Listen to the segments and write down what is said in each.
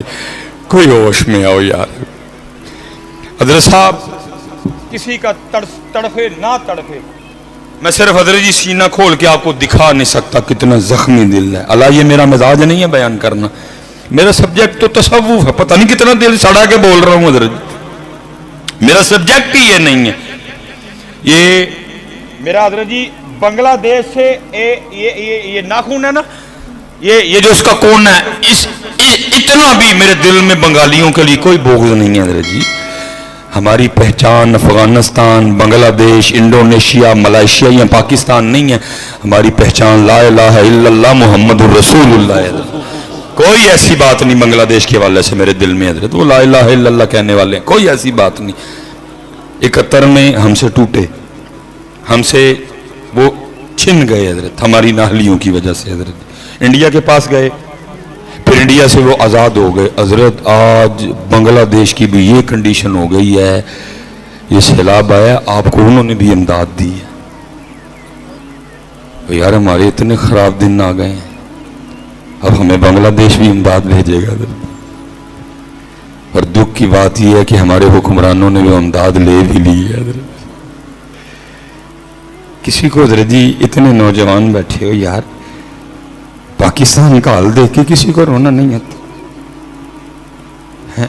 कोई होश में आओ यार। हजरत साहब किसी का तड़फे ना तड़फे, मैं सिर्फ हजरत जी सीना खोल के आपको दिखा नहीं सकता कितना जख्मी दिल है। अल्लाह ये मेरा मिजाज नहीं है बयान करना, मेरा सब्जेक्ट तो तसव्वुफ है। पता नहीं कितना दिल सड़ा के बोल रहा हूँ हजरत जी, मेरा सब्जेक्ट ही ये नहीं है। ये मेरा हजरत जी बांग्लादेश से ये नाखून है ना, ये जो इसका कोन है, इतना भी मेरे दिल में बंगालियों के लिए कोई बोझ नहीं है हजरत जी। हमारी पहचान अफगानिस्तान, बांग्लादेश, इंडोनेशिया, मलेशिया या पाकिस्तान नहीं है। हमारी पहचान ला इलाहा इल्लल्लाह मुहम्मदुर रसूलुल्लाह है। कोई ऐसी बात नहीं बांग्लादेश के हवाले से मेरे दिल में हजरत, वो ला इलाहा इल्लल्लाह कहने वाले हैं, कोई ऐसी बात नहीं। 71 में हमसे टूटे, हमसे वो छिन गए हजरत, हमारी नाहलियों की वजह से हजरत। इंडिया के पास गए, फिर इंडिया से वो आज़ाद हो गए हजरत। आज बांग्लादेश की भी ये कंडीशन हो गई है, ये सैलाब आया, आपको उन्होंने भी इमदाद दी है। तो यार हमारे इतने ख़राब दिन आ गए हैं, अब हमें बांग्लादेश भी इमदाद भेजेगा हजरत। और दुख की बात यह है कि हमारे हुक्मरानों ने वो इमदाद ले भी ली है हजरत। किसी को हजरत जी इतने नौजवान बैठे हो यार, पाकिस्तान का हाल देख के किसी को रोना नहीं आता है।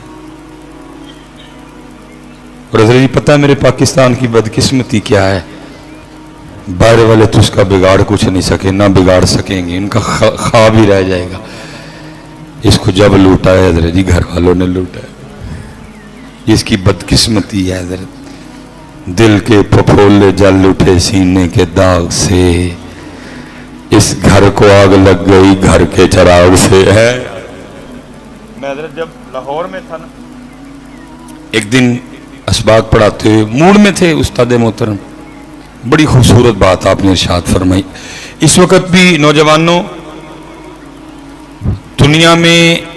और हजरत जी पता है मेरे पाकिस्तान की बदकिस्मती क्या है, बाहर वाले तो उसका बिगाड़ कुछ नहीं सके, ना बिगाड़ सकेंगे, इनका ख्वाब ही रह जाएगा। इसको जब लूटा है हजरत जी घर वालों ने लूटा है, इसकी बदकिस्मती है हजरत। दिल के फफोले जल उठे सीने के दाग से, इस घर को आग लग गई घर के चराग से है। मैं जब लाहौर में था ना, एक दिन असबाक पढ़ाते हुए मूड में थे उस्ताद मोहतरम, बड़ी खूबसूरत बात आपने इरशाद फरमाई। इस वक्त भी नौजवानों, दुनिया में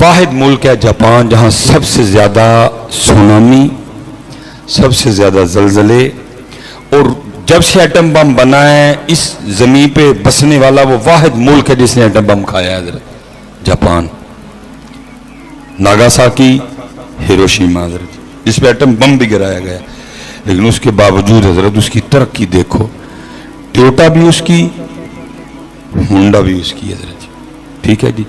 वाहिद मुल्क है जापान जहां सबसे ज्यादा सुनामी, सबसे ज्यादा जलजले, और जब से एटम बम बना है इस जमीन पे बसने वाला वो वाहिद मुल्क है जिसने एटम बम खाया है, जापान। नागासाकी, हिरोशिमा हजरत, जिस पे एटम बम भी गिराया गया, लेकिन उसके बावजूद हजरत उसकी तरक्की देखो। टोयोटा भी उसकी, होंडा भी उसकी हजरत जी, ठीक है जी।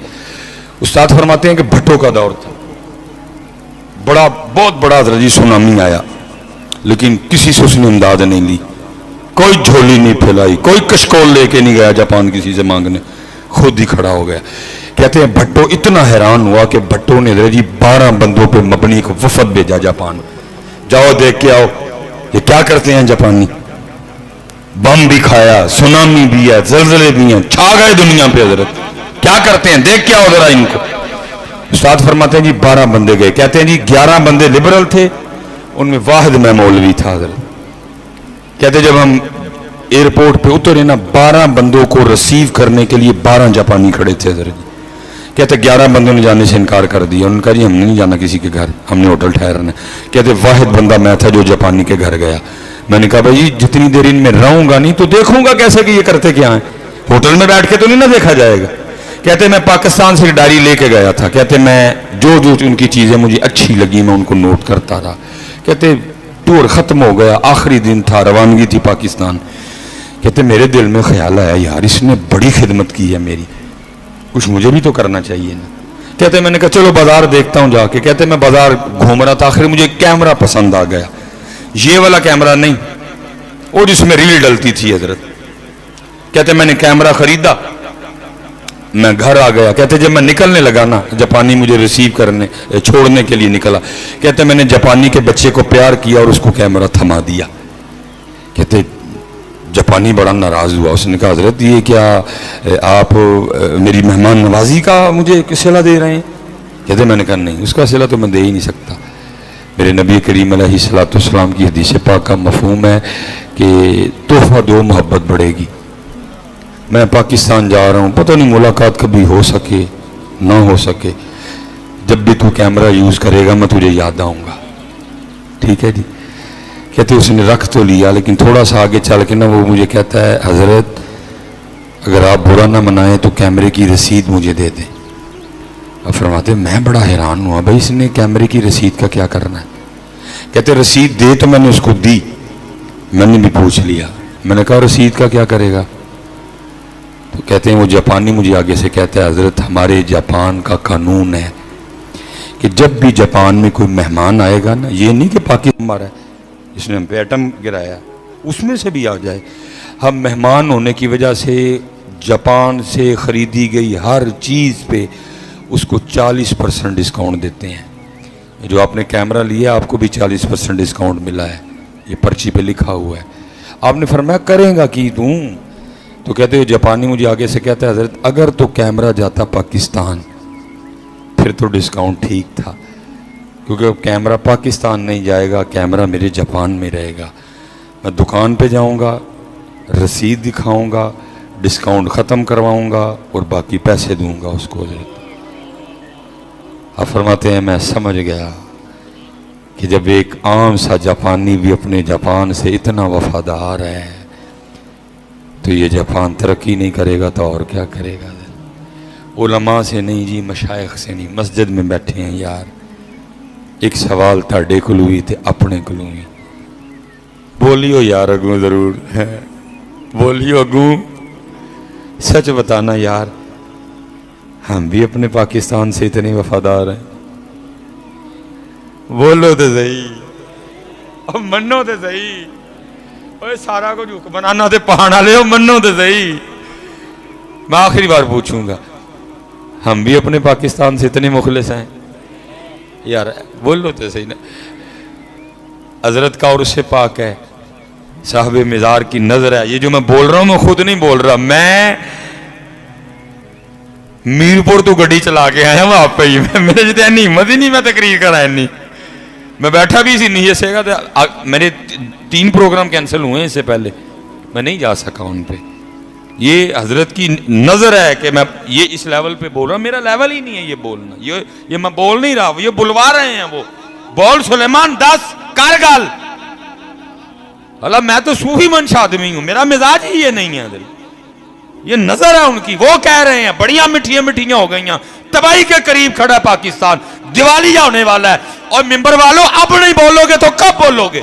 उस्ताद फरमाते हैं कि भट्टो का दौर था, बड़ा बहुत बड़ा हजरत जी सुनामी आया, लेकिन किसी से उसने इमदाद नहीं ली, कोई झोली नहीं फैलाई, कोई कशकोल लेके नहीं गया जापान किसी से मांगने, खुद ही खड़ा हो गया। कहते हैं भट्टो इतना हैरान हुआ कि भट्टो ने जी 12 बंदों पे मबनी को वफद भेजा जापान, जाओ देख के आओ ये क्या करते हैं जापानी। बम भी खाया, सुनामी भी है, जलजले भी हैं, छा गए दुनिया पे हजरत, क्या करते हैं देख के आओ जरा इनको। उस्ताद फरमाते हैं जी 12 बंदे गए। कहते हैं जी 11 बंदे लिबरल थे, उनमें वाहिद मैं मौलवी था हजरत। कहते जब हम एयरपोर्ट पे उतरे ना, 12 बंदों को रिसीव करने के लिए 12 जापानी खड़े थे हजरत। कहते 11 बंदों ने जाने से इनकार कर दिया, उन्होंने कहा जी हमने नहीं जाना किसी के घर, हमने होटल ठहरना। कहते वाहिद बंदा मैं था जो जापानी के घर गया। मैंने कहा भाई जितनी देर इनमें रहूंगा नहीं तो देखूंगा कैसे कि ये करते क्या है, होटल में बैठ के तो नहीं ना देखा जाएगा। कहते मैं पाकिस्तान से डायरी लेके गया था, कहते मैं जो जो उनकी चीजें मुझे अच्छी लगी मैं उनको नोट करता रहा। कहते टूर खत्म हो गया, आखिरी दिन था, रवानगी थी पाकिस्तान। कहते मेरे दिल में ख्याल आया यार इसने बड़ी खिदमत की है मेरी, कुछ मुझे भी तो करना चाहिए ना। कहते मैंने कहा चलो बाजार देखता हूँ जाके। कहते मैं बाजार घूम रहा था, आखिर मुझे कैमरा पसंद आ गया, ये वाला कैमरा नहीं, और जिसमें रील डलती थी हजरत। कहते मैंने कैमरा खरीदा, मैं घर आ गया। कहते जब मैं निकलने लगा ना, जापानी मुझे रिसीव करने छोड़ने के लिए निकला। कहते मैंने जापानी के बच्चे को प्यार किया और उसको कैमरा थमा दिया। कहते जापानी बड़ा नाराज हुआ, उसने कहा हजरत ये क्या आप मेरी मेहमान नवाजी का मुझे सिला दे रहे हैं। कहते मैंने कहा नहीं, उसका सिला तो मैं दे ही नहीं सकता। मेरे नबी करीम अलैहिस्सलाम की हदीस पाक का मफहूम है कि तोहफा दो मोहब्बत बढ़ेगी। मैं पाकिस्तान जा रहा हूँ, पता नहीं मुलाकात कभी हो सके ना हो सके, जब भी तू कैमरा यूज़ करेगा मैं तुझे याद आऊँगा, ठीक है जी। कहते उसने रख तो लिया, लेकिन थोड़ा सा आगे चल के ना वो मुझे कहता है हजरत अगर आप बुरा ना मनाएं तो कैमरे की रसीद मुझे दे दें। अब फरमाते मैं बड़ा हैरान हुआ, भाई इसने कैमरे की रसीद का क्या करना है। कहते रसीद दे तो मैंने उसको दी, मैंने भी पूछ लिया, मैंने कहा रसीद का क्या करेगा। तो कहते हैं वो जापानी मुझे आगे से कहता है हजरत हमारे जापान का कानून है कि जब भी जापान में कोई मेहमान आएगा ना, ये नहीं कि पाकिस्तान मारा है इसने हम पे एटम गिराया उसमें से भी आ जाए, हम मेहमान होने की वजह से जापान से ख़रीदी गई हर चीज़ पे उसको 40% डिस्काउंट देते हैं। जो आपने कैमरा लिया आपको भी 40% डिस्काउंट मिला है, ये पर्ची पे लिखा हुआ है। आपने फरमाया करेगा कि तू, तो कहते हो जापानी मुझे आगे से कहता है हजरत अगर तो कैमरा जाता पाकिस्तान फिर तो डिस्काउंट ठीक था, क्योंकि अब कैमरा पाकिस्तान नहीं जाएगा, कैमरा मेरे जापान में रहेगा। मैं दुकान पे जाऊंगा, रसीद दिखाऊंगा, डिस्काउंट ख़त्म करवाऊंगा और बाकी पैसे दूंगा उसको। अब फरमाते हैं मैं समझ गया कि जब एक आम सा जापानी भी अपने जापान से इतना वफादार है तो ये जापान तरक्की नहीं करेगा तो और क्या करेगा। उलमा से नहीं जी, मशाइख से नहीं, मस्जिद में बैठे हैं यार। एक सवाल ताड़े को हुई थे अपने को हुई, बोलियो यार अगू जरूर है, बोलियो अगू सच बताना यार, हम भी अपने पाकिस्तान से इतने वफादार हैं। बोलो तो सही और मनो तो सही, ओए सारा कुछ हुक्म बनाना तो पहाड़ा ले, मनो तो सही। मैं आखिरी बार पूछूंगा, हम भी अपने पाकिस्तान से इतने मुखलिस हैं यार, बोलो तो सही ना। हजरत का उर्स पाक है, साहब मिज़ार की नजर है। ये जो मैं बोल रहा हूं मैं खुद नहीं बोल रहा, मैं मीरपुर तो गड्डी चला के आया वहां पे ही, मेरे जितनी इतनी हिम्मत ही नहीं मैं तकरीर कराया नहीं, मैं बैठा भी इसी नहीं सेगा। मेरे 3 प्रोग्राम कैंसिल हुए इससे पहले, मैं नहीं जा सका उन पे। ये हजरत की नजर है कि मैं ये इस लेवल पे बोल रहा हूं, मेरा लेवल ही नहीं है ये बोलना, ये मैं बोल नहीं रहा, ये बुलवा रहे हैं वो, बोल सुलेमान 10 कारगाल। अल्लाह मैं तो सूफी मंश आदमी हूं, मेरा मिजाज ही ये नहीं है। ये नजर है उनकी, वो कह रहे हैं बढ़िया मिठियां मिठियां हो गई, तबाही के करीब खड़ा है पाकिस्तान, दिवालिया होने वाला है। और मिंबर वालों अब नहीं बोलोगे तो कब बोलोगे?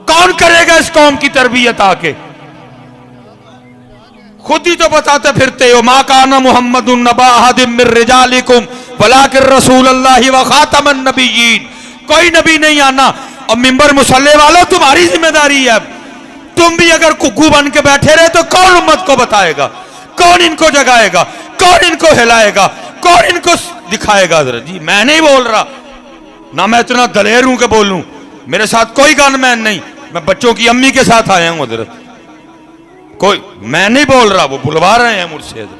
कौन करेगा इस कौम की तरबियत आके? खुद ही तो बताते फिरते हो, मा काना मुहम्मदुन नबा अहदिम मिर रिजालिकुम वलाकिन रसूलुल्लाहि व खातमन नबिय्यीन। कोई नबी नहीं आना। और मिंबर मुसल्ले वालों तुम्हारी जिम्मेदारी है, तुम भी अगर कुक्कू बन के बैठे रहे तो कौन उम्मत को बताएगा, कौन इनको जगाएगा, कौन इनको हिलाएगा, कौन इनको दिखाएगा? हजरत जी मैं नहीं बोल रहा, ना मैं इतना दलेर हूं कि बोलूं, मेरे साथ कोई गनमैन नहीं, मैं बच्चों की अम्मी के साथ आया हूं हजरत, कोई मैं नहीं बोल रहा, वो बुलवा रहे हैं मुझसे। हजरत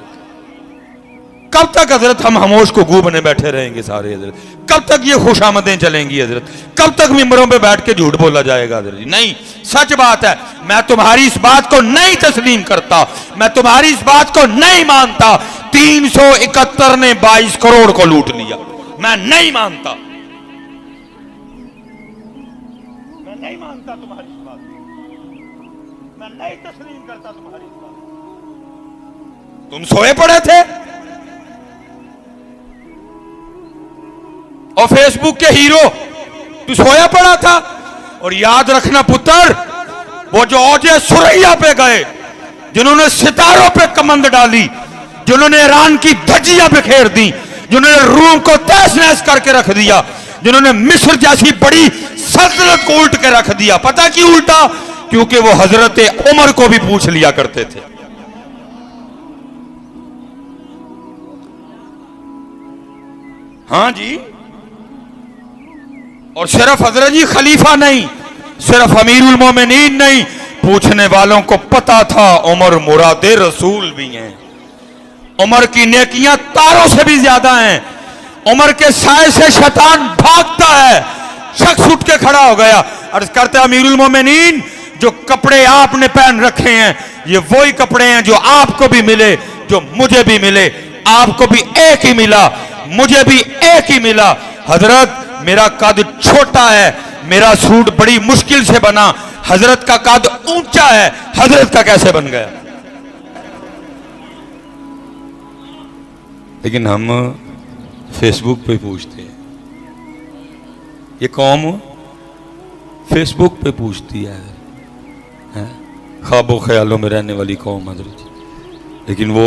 कब तक हजरत हम खामोश को गू बने बैठे रहेंगे सारे? हजरत कब तक ये खुशामदें चलेंगी? हजरत कब तक मिंबरों पे बैठ के झूठ बोला जाएगा? हजरत जी नहीं, सच बात है, मैं तुम्हारी इस बात को नहीं तस्लीम करता, मैं तुम्हारी इस बात को नहीं मानता। 371 ने 22 करोड़ को लूट लिया, मैं नहीं मानता, मैं नहीं मानता तुम्हारी इस बात, मैं नहीं तस्लीम करता तुम्हारी इस बात। तुम सोए पड़े थे और फेसबुक के हीरो तू सोया पड़ा था। और याद रखना पुत्र, वो जो औजे सुरैया पे गए, जिन्होंने सितारों पे कमंद डाली, जिन्होंने ईरान की धज्जियां बिखेर दी, जिन्होंने रूम को तहस नहस करके रख दिया, जिन्होंने मिस्र जैसी बड़ी सल्तनत को उल्ट के रख दिया। पता क्यों उल्टा? क्योंकि वो हजरत उमर को भी पूछ लिया करते थे। हाँ जी, और सिर्फ हजरत जी खलीफा नहीं, सिर्फ अमीरुल मोमिनीन नहीं, पूछने वालों को पता था उमर मुरादे रसूल भी हैं, उमर की नेकियां तारों से भी ज्यादा हैं, उमर के साए से शैतान भागता है। शख्स उठ के खड़ा हो गया, अर्ज करते अमीरुल मोमिनीन, जो कपड़े आपने पहन रखे हैं ये वही कपड़े हैं जो आपको भी मिले, जो मुझे भी मिले, आपको भी एक ही मिला, मुझे भी एक ही मिला। हजरत मेरा कद छोटा है, मेरा सूट बड़ी मुश्किल से बना, हजरत का कद ऊंचा है, हजरत का कैसे बन गया? लेकिन हम फेसबुक पे पूछते हैं। ये कौम फेसबुक पे पूछती है, ख्वाबों ख्यालों में रहने वाली कौम हजरत जी। लेकिन वो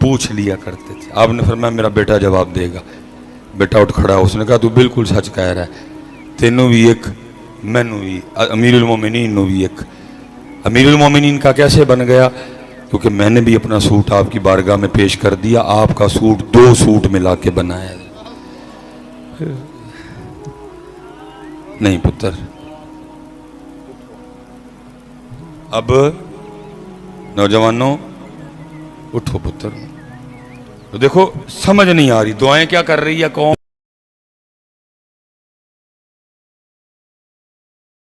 पूछ लिया करते थे। आपने फरमाया मेरा बेटा जवाब देगा। बेटा उठ खड़ा, उसने कहा तू बिल्कुल सच कह रहा है, तेनों भी एक, मैनू भी, अमीरुल मोमिनीन भी एक। अमीरुल मोमिनीन का कैसे बन गया? क्योंकि मैंने भी अपना सूट आपकी बारगाह में पेश कर दिया, आपका सूट 2 सूट मिला के बनाया। नहीं पुत्र, अब नौजवानों उठो पुत्र। तो देखो समझ नहीं आ रही दुआएं क्या कर रही है कौम।